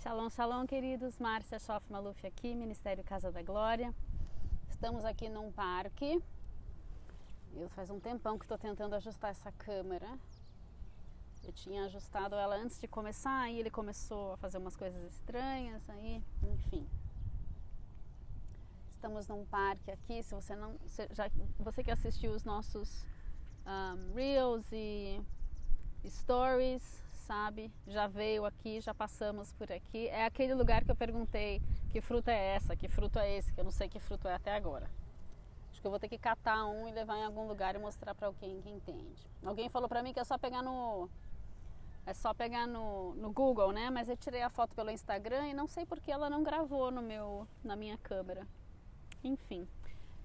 Shalom, shalom, queridos. Márcia Schoff Maluf aqui, Ministério Casa da Glória. Estamos aqui num parque. Faz um tempão que estou tentando ajustar essa câmera. Eu tinha ajustado ela antes de começar, aí ele começou a fazer umas coisas estranhas, aí, enfim. Estamos num parque aqui. Se você não, você que assistiu os nossos Reels e Stories, sabe? Já veio aqui, já passamos por aqui. É aquele lugar que eu perguntei que fruta é essa, que fruto é esse, que eu não sei que fruto é até agora. Acho que eu vou ter que catar um e levar em algum lugar e mostrar para alguém que entende. Alguém falou para mim que é só pegar no Google, né? Mas eu tirei a foto pelo Instagram e não sei porque ela não gravou na minha câmera. Enfim,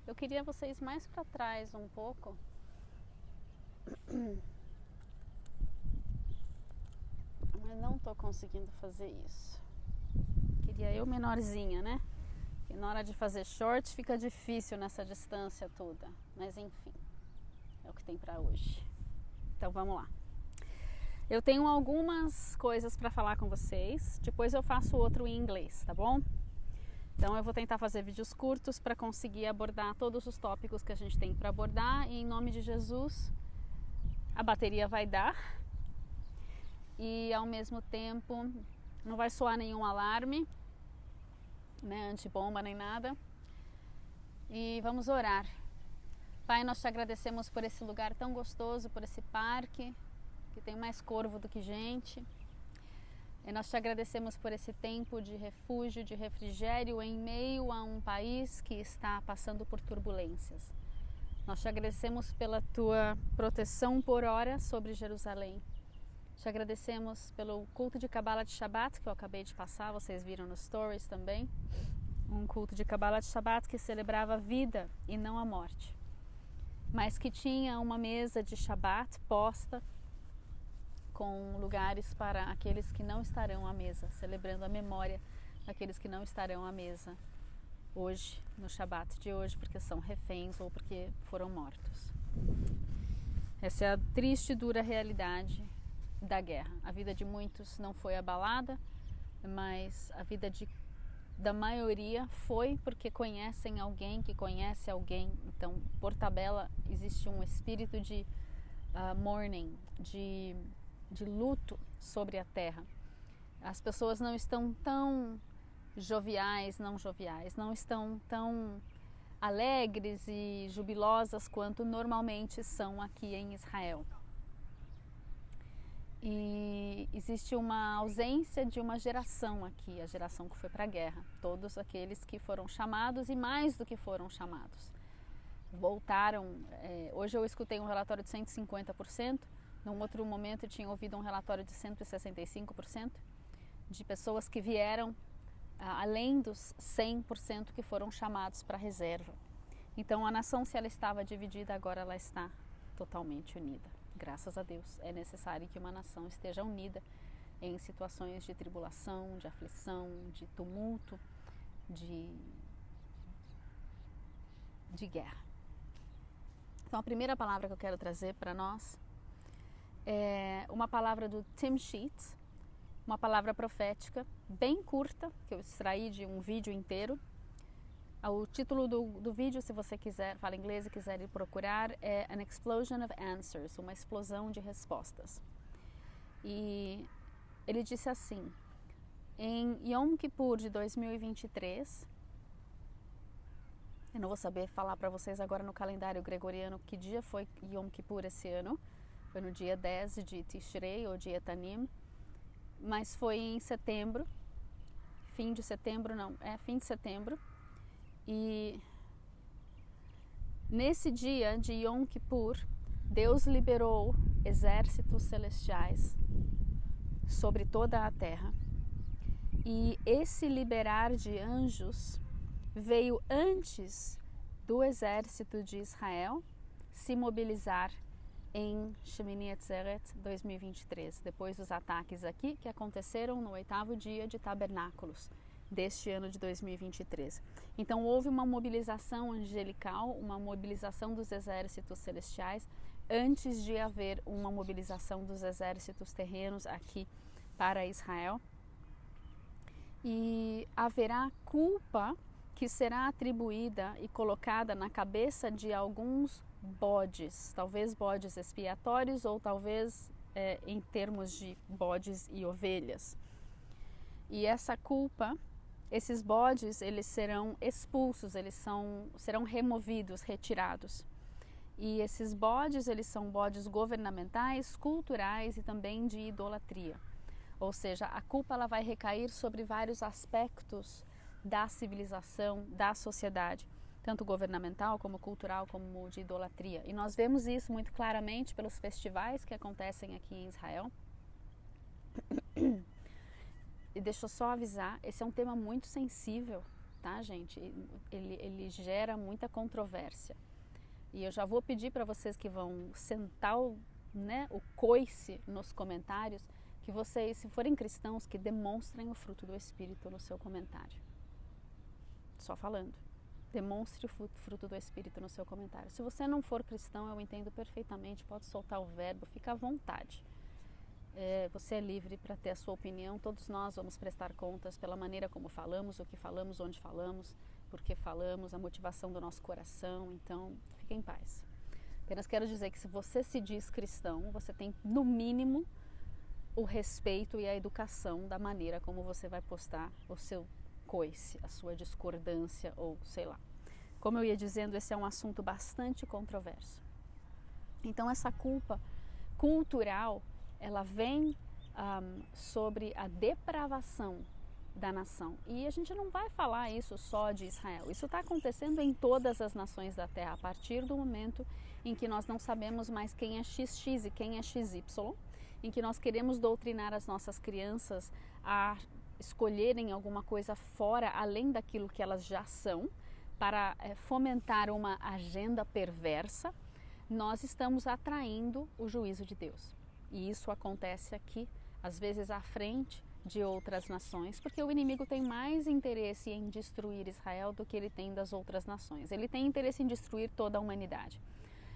eu queria vocês mais para trás um pouco. Mas não tô conseguindo fazer isso. Queria eu menorzinha, né? E na hora de fazer short fica difícil nessa distância toda. Mas enfim, é o que tem pra hoje. Então vamos lá. Eu tenho algumas coisas pra falar com vocês. Depois eu faço outro em inglês, tá bom? Então eu vou tentar fazer vídeos curtos para conseguir abordar todos os tópicos que a gente tem para abordar. E em nome de Jesus, a bateria vai dar. E ao mesmo tempo não vai soar nenhum alarme, né, antibomba nem nada. E vamos orar. Pai, nós te agradecemos por esse lugar tão gostoso, por esse parque que tem mais corvo do que gente. E nós te agradecemos por esse tempo de refúgio, de refrigério em meio a um país que está passando por turbulências. Nós te agradecemos pela tua proteção por hora sobre Jerusalém. Te agradecemos pelo culto de Kabbalah de Shabbat que eu acabei de passar, vocês viram nos stories também. Um culto de Kabbalah de Shabbat que celebrava a vida e não a morte. Mas que tinha uma mesa de Shabbat posta com lugares para aqueles que não estarão à mesa, celebrando a memória daqueles que não estarão à mesa hoje, no Shabbat de hoje, porque são reféns ou porque foram mortos. Essa é a triste e dura realidade da guerra. A vida de muitos não foi abalada, mas a vida da maioria foi porque conhecem alguém que conhece alguém. Então, por tabela, existe um espírito de mourning, de luto sobre a terra. As pessoas não estão tão joviais, não estão tão alegres e jubilosas quanto normalmente são aqui em Israel. E existe uma ausência de uma geração aqui, a geração que foi para a guerra. Todos aqueles que foram chamados e mais do que foram chamados. Voltaram, hoje eu escutei um relatório de 150%, num outro momento eu tinha ouvido um relatório de 165% de pessoas que vieram além dos 100% que foram chamados para a reserva. Então a nação, se ela estava dividida, agora ela está totalmente unida. Graças a Deus, é necessário que uma nação esteja unida em situações de tribulação, de aflição, de tumulto, de guerra. Então a primeira palavra que eu quero trazer para nós é uma palavra do Tim Sheets, uma palavra profética bem curta, que eu extraí de um vídeo inteiro. O título do vídeo, se você quiser, fala inglês e quiser ir procurar, é An Explosion of Answers, uma explosão de respostas. E ele disse assim: em Yom Kippur de 2023, eu não vou saber falar para vocês agora no calendário gregoriano que dia foi Yom Kippur esse ano, foi no dia 10 de Tishrei, ou dia Tanim, mas foi em setembro, fim de setembro. E nesse dia de Yom Kippur, Deus liberou exércitos celestiais sobre toda a terra. E esse liberar de anjos veio antes do exército de Israel se mobilizar em Shemini Atzeret 2023, depois dos ataques aqui que aconteceram no 8º dia de Tabernáculos deste ano de 2023. Então houve uma mobilização angelical, uma mobilização dos exércitos celestiais antes de haver uma mobilização dos exércitos terrenos aqui para Israel. E haverá culpa que será atribuída e colocada na cabeça de alguns bodes, talvez bodes expiatórios ou talvez em termos de bodes e ovelhas. E essa culpa, esses bodes, eles serão expulsos, serão removidos, retirados. E esses bodes, eles são bodes governamentais, culturais e também de idolatria. Ou seja, a culpa ela vai recair sobre vários aspectos da civilização, da sociedade, tanto governamental como cultural, como de idolatria. E nós vemos isso muito claramente pelos festivais que acontecem aqui em Israel. E deixa eu só avisar, esse é um tema muito sensível, tá, gente? Ele gera muita controvérsia. E eu já vou pedir para vocês que vão sentar o coice nos comentários, que vocês, se forem cristãos, que demonstrem o fruto do Espírito no seu comentário. Só falando. Demonstre o fruto do Espírito no seu comentário. Se você não for cristão, eu entendo perfeitamente, pode soltar o verbo, fica à vontade. Você é livre para ter a sua opinião, todos nós vamos prestar contas pela maneira como falamos, o que falamos, onde falamos, por que falamos, a motivação do nosso coração, então fique em paz. Apenas quero dizer que se você se diz cristão, você tem no mínimo o respeito e a educação da maneira como você vai postar o seu coice, a sua discordância ou sei lá. Como eu ia dizendo, esse é um assunto bastante controverso. Então essa culpa cultural, ela vem sobre a depravação da nação. E a gente não vai falar isso só de Israel. Isso está acontecendo em todas as nações da Terra, a partir do momento em que nós não sabemos mais quem é XX e quem é XY, em que nós queremos doutrinar as nossas crianças a escolherem alguma coisa fora, além daquilo que elas já são, para fomentar uma agenda perversa, nós estamos atraindo o juízo de Deus. E isso acontece aqui, às vezes à frente de outras nações, porque o inimigo tem mais interesse em destruir Israel do que ele tem das outras nações. Ele tem interesse em destruir toda a humanidade.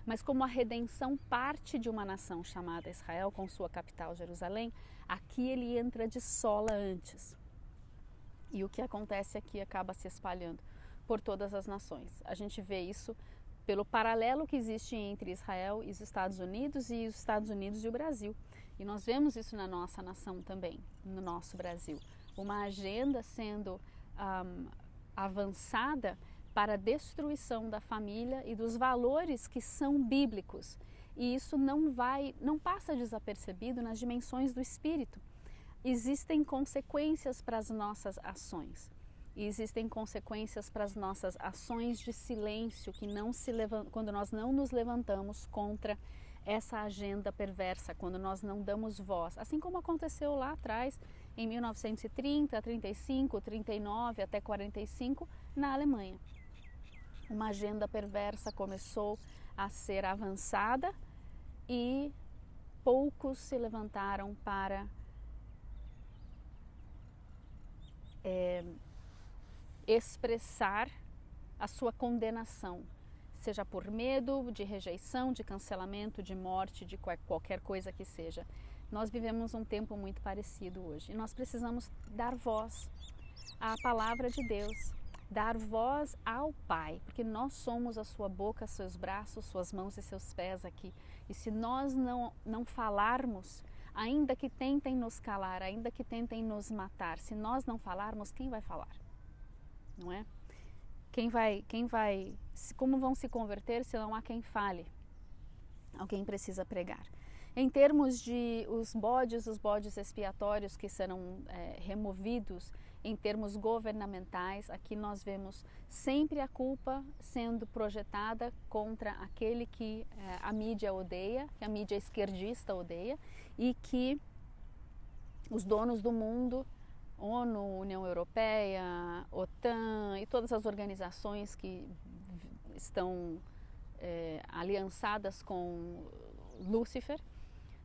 Mas como a redenção parte de uma nação chamada Israel, com sua capital Jerusalém, aqui ele entra de sola antes. E o que acontece aqui acaba se espalhando por todas as nações. A gente vê isso pelo paralelo que existe entre Israel e os Estados Unidos e o Brasil. E nós vemos isso na nossa nação também, no nosso Brasil. Uma agenda sendo avançada para a destruição da família e dos valores que são bíblicos. E isso não passa desapercebido nas dimensões do espírito. Existem consequências para as nossas ações. E existem consequências para as nossas ações de silêncio, quando nós não nos levantamos contra essa agenda perversa, quando nós não damos voz. Assim como aconteceu lá atrás, em 1930, 35, 39 até 45, na Alemanha. Uma agenda perversa começou a ser avançada e poucos se levantaram para expressar a sua condenação, seja por medo, de rejeição, de cancelamento, de morte, de qualquer coisa que seja. Nós vivemos um tempo muito parecido hoje e nós precisamos dar voz à palavra de Deus, dar voz ao Pai, porque nós somos a sua boca, seus braços, suas mãos e seus pés aqui. E se nós não falarmos, ainda que tentem nos calar, ainda que tentem nos matar, se nós não falarmos, quem vai falar? Não é? Como vão se converter se não há quem fale? Alguém precisa pregar. Em termos de os bodes expiatórios que serão removidos, em termos governamentais, aqui nós vemos sempre a culpa sendo projetada contra aquele que a mídia odeia, que a mídia esquerdista odeia, e que os donos do mundo, ONU, União Europeia, OTAN e todas as organizações que estão aliançadas com Lúcifer,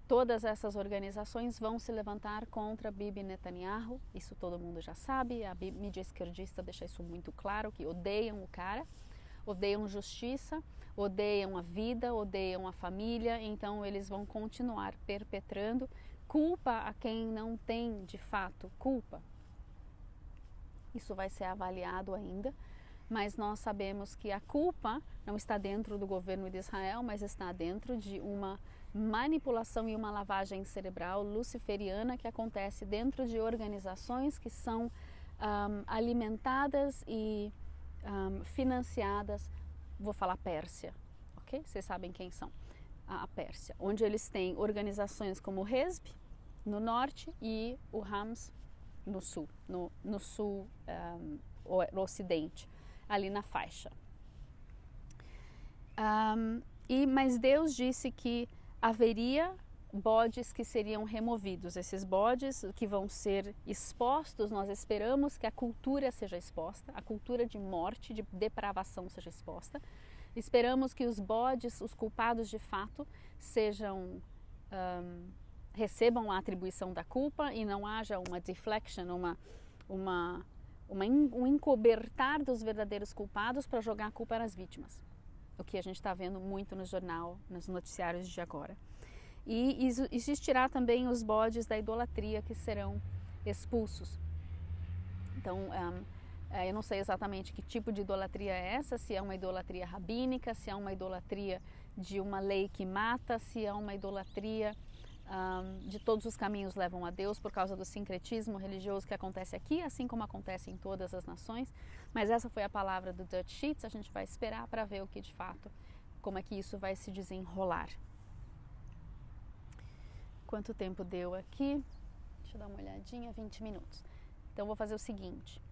todas essas organizações vão se levantar contra Bibi Netanyahu, isso todo mundo já sabe, a mídia esquerdista deixa isso muito claro, que odeiam o cara, odeiam justiça, odeiam a vida, odeiam a família, então eles vão continuar perpetrando culpa a quem não tem de fato culpa. Isso vai ser avaliado ainda, mas nós sabemos que a culpa não está dentro do governo de Israel, mas está dentro de uma manipulação e uma lavagem cerebral luciferiana que acontece dentro de organizações que são alimentadas e financiadas, vou falar Pérsia, ok? Vocês sabem quem são, a Pérsia, onde eles têm organizações como o Hezb no norte e o Hamas no sul, no sul, no ocidente, ali na faixa. Mas Deus disse que haveria bodes que seriam removidos. Esses bodes que vão ser expostos, nós esperamos que a cultura seja exposta, a cultura de morte, de depravação seja exposta. Esperamos que os bodes, os culpados de fato, recebam a atribuição da culpa e não haja uma deflection, um encobertar dos verdadeiros culpados para jogar a culpa nas vítimas. O que a gente está vendo muito no jornal, nos noticiários de agora. E existirá também os bodes da idolatria que serão expulsos. Então, eu não sei exatamente que tipo de idolatria é essa, se é uma idolatria rabínica, se é uma idolatria de uma lei que mata, se é uma idolatria de todos os caminhos levam a Deus por causa do sincretismo religioso que acontece aqui, assim como acontece em todas as nações. Mas essa foi a palavra do Dutch Sheets, a gente vai esperar para ver o que de fato, como é que isso vai se desenrolar. Quanto tempo deu aqui? Deixa eu dar uma olhadinha, 20 minutos. Então eu vou fazer o seguinte,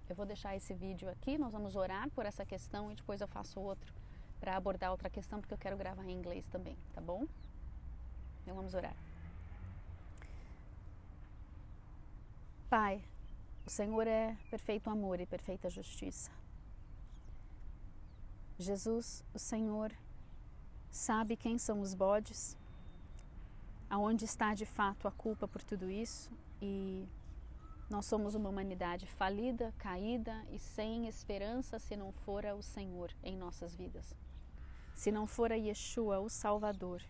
eu vou deixar esse vídeo aqui, nós vamos orar por essa questão e depois eu faço outro para abordar outra questão, porque eu quero gravar em inglês também, tá bom? Então vamos orar. Pai, o Senhor é perfeito amor e perfeita justiça. Jesus, o Senhor, sabe quem são os bodes, aonde está de fato a culpa por tudo isso, e nós somos uma humanidade falida, caída e sem esperança se não fora o Senhor em nossas vidas. Se não fora Yeshua, o Salvador,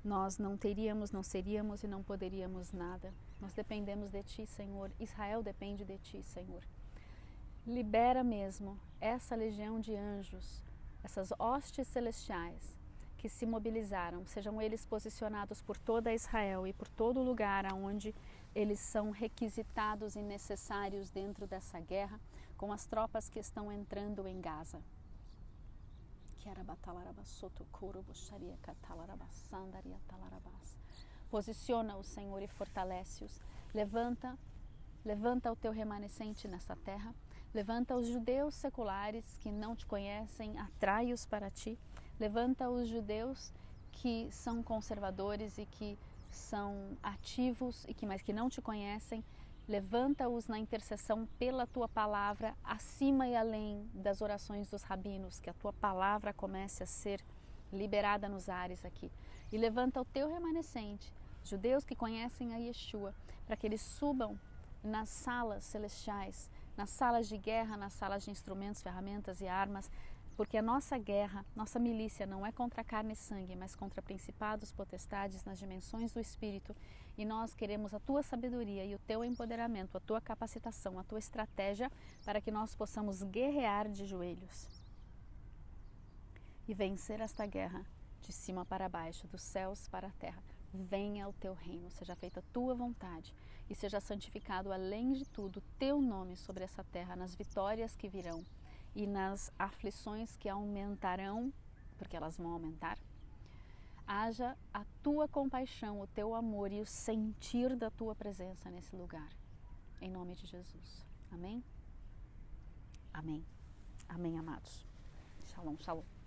nós não teríamos, não seríamos e não poderíamos nada. Nós dependemos de Ti, Senhor. Israel depende de Ti, Senhor. Libera mesmo essa legião de anjos, essas hostes celestiais que se mobilizaram, sejam eles posicionados por toda Israel e por todo lugar aonde eles são requisitados e necessários dentro dessa guerra, com as tropas que estão entrando em Gaza. Posiciona-os, Senhor, e fortalece-os. Levanta o teu remanescente nessa terra. Levanta os judeus seculares que não te conhecem, atrai-os para ti. Levanta os judeus que são conservadores e que são ativos mas que não te conhecem. Levanta-os na intercessão pela tua palavra, acima e além das orações dos rabinos, que a tua palavra comece a ser liberada nos ares aqui. E levanta o teu remanescente, judeus que conhecem a Yeshua, para que eles subam nas salas celestiais, nas salas de guerra, nas salas de instrumentos, ferramentas e armas, porque a nossa guerra, nossa milícia não é contra carne e sangue, mas contra principados, potestades nas dimensões do Espírito, e nós queremos a tua sabedoria e o teu empoderamento, a tua capacitação, a tua estratégia, para que nós possamos guerrear de joelhos e vencer esta guerra de cima para baixo, dos céus para a terra. Venha o teu reino, seja feita a tua vontade e seja santificado além de tudo o teu nome sobre essa terra, nas vitórias que virão e nas aflições que aumentarão, porque elas vão aumentar. Haja a tua compaixão, o teu amor e o sentir da tua presença nesse lugar. Em nome de Jesus. Amém? Amém. Amém, amados. Shalom, shalom.